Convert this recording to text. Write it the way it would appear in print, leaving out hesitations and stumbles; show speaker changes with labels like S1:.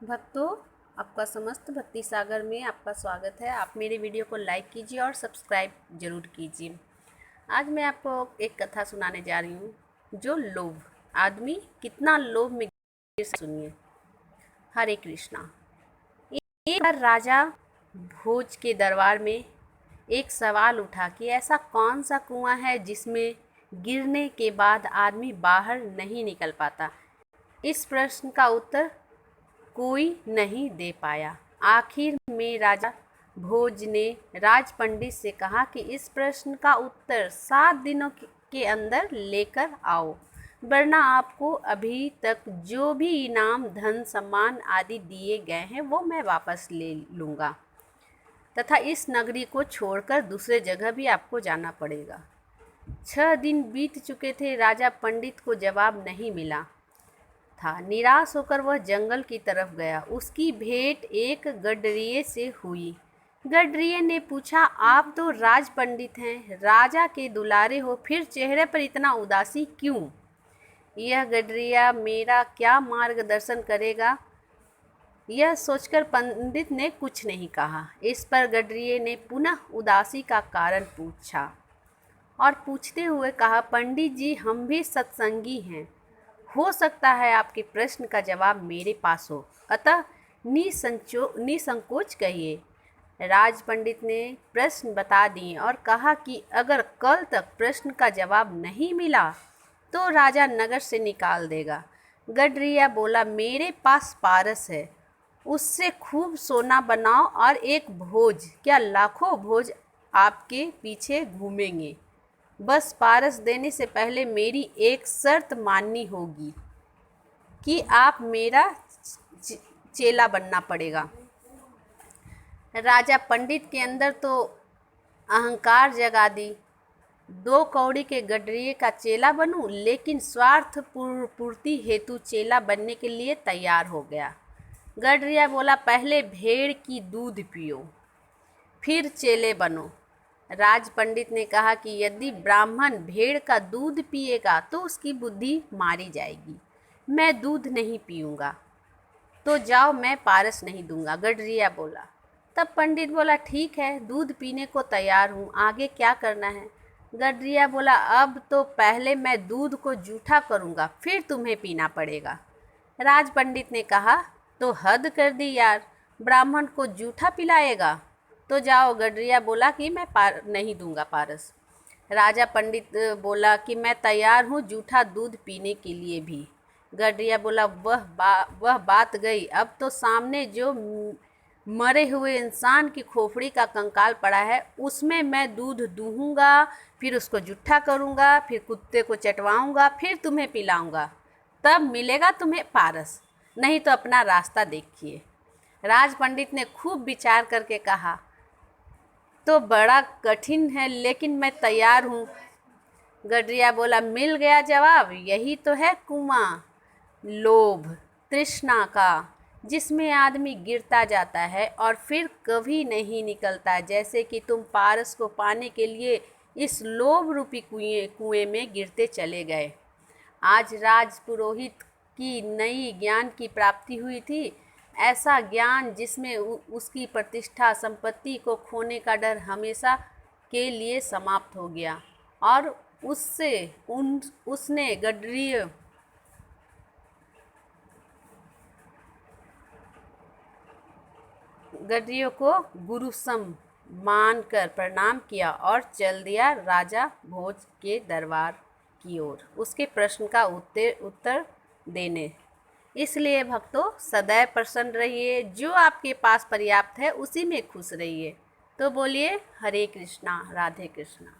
S1: भक्तों, आपका समस्त भक्ति सागर में आपका स्वागत है। आप मेरे वीडियो को लाइक कीजिए और सब्सक्राइब जरूर कीजिए। आज मैं आपको एक कथा सुनाने जा रही हूँ, जो लोभ, आदमी कितना लोभ में गिर सकता है। सुनिए। हरे कृष्णा। एक बार राजा भोज के दरबार में एक सवाल उठा कि ऐसा कौन सा कुआं है जिसमें गिरने के बाद आदमी बाहर नहीं निकल पाता। इस प्रश्न का उत्तर कोई नहीं दे पाया। आखिर में राजा भोज ने राज पंडित से कहा कि इस प्रश्न का उत्तर 7 दिनों के अंदर लेकर आओ, वरना आपको अभी तक जो भी इनाम, धन, सम्मान आदि दिए गए हैं वो मैं वापस ले लूँगा तथा इस नगरी को छोड़कर दूसरे जगह भी आपको जाना पड़ेगा। 6 दिन बीत चुके थे, राजा पंडित को जवाब नहीं मिला था। निराश होकर वह जंगल की तरफ गया। उसकी भेंट एक गडरिये से हुई। गडरिये ने पूछा, आप तो राज पंडित हैं, राजा के दुलारे हो, फिर चेहरे पर इतना उदासी क्यों? यह गडरिया मेरा क्या मार्गदर्शन करेगा? यह सोचकर पंडित ने कुछ नहीं कहा। इस पर गडरिये ने पुनः उदासी का कारण पूछा और पूछते हुए कहा, पंडित जी, हम भी सत्संगी हैं, हो सकता है आपके प्रश्न का जवाब मेरे पास हो, अतः निसंकोच कहिए। राज पंडित ने प्रश्न बता दिए और कहा कि अगर कल तक प्रश्न का जवाब नहीं मिला तो राजा नगर से निकाल देगा। गडरिया बोला, मेरे पास पारस है, उससे खूब सोना बनाओ और एक भोज, क्या लाखों भोज आपके पीछे घूमेंगे। बस पारस देने से पहले मेरी एक शर्त माननी होगी कि आप मेरा चेला बनना पड़ेगा। राजा पंडित के अंदर तो अहंकार जगा दी। 2 कौड़ी के गडरिये का चेला बनूं, लेकिन स्वार्थ पूर्ति हेतु चेला बनने के लिए तैयार हो गया। गडरिया बोला, पहले भेड़ की दूध पियो, फिर चेले बनो। राज पंडित ने कहा कि यदि ब्राह्मण भेड़ का दूध पिएगा तो उसकी बुद्धि मारी जाएगी। मैं दूध नहीं पीऊँगा, तो जाओ, मैं पारस नहीं दूंगा। गडरिया बोला। तब पंडित बोला, ठीक है, दूध पीने को तैयार हूँ, आगे क्या करना है? गडरिया बोला, अब तो पहले मैं दूध को जूठा करूँगा, फिर तुम्हें पीना पड़ेगा। राज पंडित ने कहा, तो हद कर दी यार, ब्राह्मण को जूठा पिलाएगा? तो जाओ। गडरिया बोला कि मैं नहीं दूंगा पारस। राजा पंडित बोला कि मैं तैयार हूँ जूठा दूध पीने के लिए भी। गडरिया बोला, वह बात गई। अब तो सामने जो मरे हुए इंसान की खोपड़ी का कंकाल पड़ा है, उसमें मैं दूध दूहूँगा, फिर उसको जूठा करूँगा, फिर कुत्ते को चटवाऊँगा, फिर तुम्हें पिलाऊँगा, तब मिलेगा तुम्हें पारस, नहीं तो अपना रास्ता देखिए। राज पंडित ने खूब विचार करके कहा, तो बड़ा कठिन है, लेकिन मैं तैयार हूँ। गडरिया बोला, मिल गया जवाब, यही तो है कुआं, लोभ, तृष्णा का, जिसमें आदमी गिरता जाता है और फिर कभी नहीं निकलता। जैसे कि तुम पारस को पाने के लिए इस लोभ रूपी कुएं में गिरते चले गए। आज राज पुरोहित की नई ज्ञान की प्राप्ति हुई थी, ऐसा ज्ञान जिसमें उसकी प्रतिष्ठा, संपत्ति को खोने का डर हमेशा के लिए समाप्त हो गया और उसने गडरियों को गुरु सम मानकर प्रणाम किया और चल दिया राजा भोज के दरबार की ओर उसके प्रश्न का उत्तर देने। इसलिए भक्तों, सदैव प्रसन्न रहिए, जो आपके पास पर्याप्त है उसी में खुश रहिए। तो बोलिए, हरे कृष्णा, राधे कृष्णा।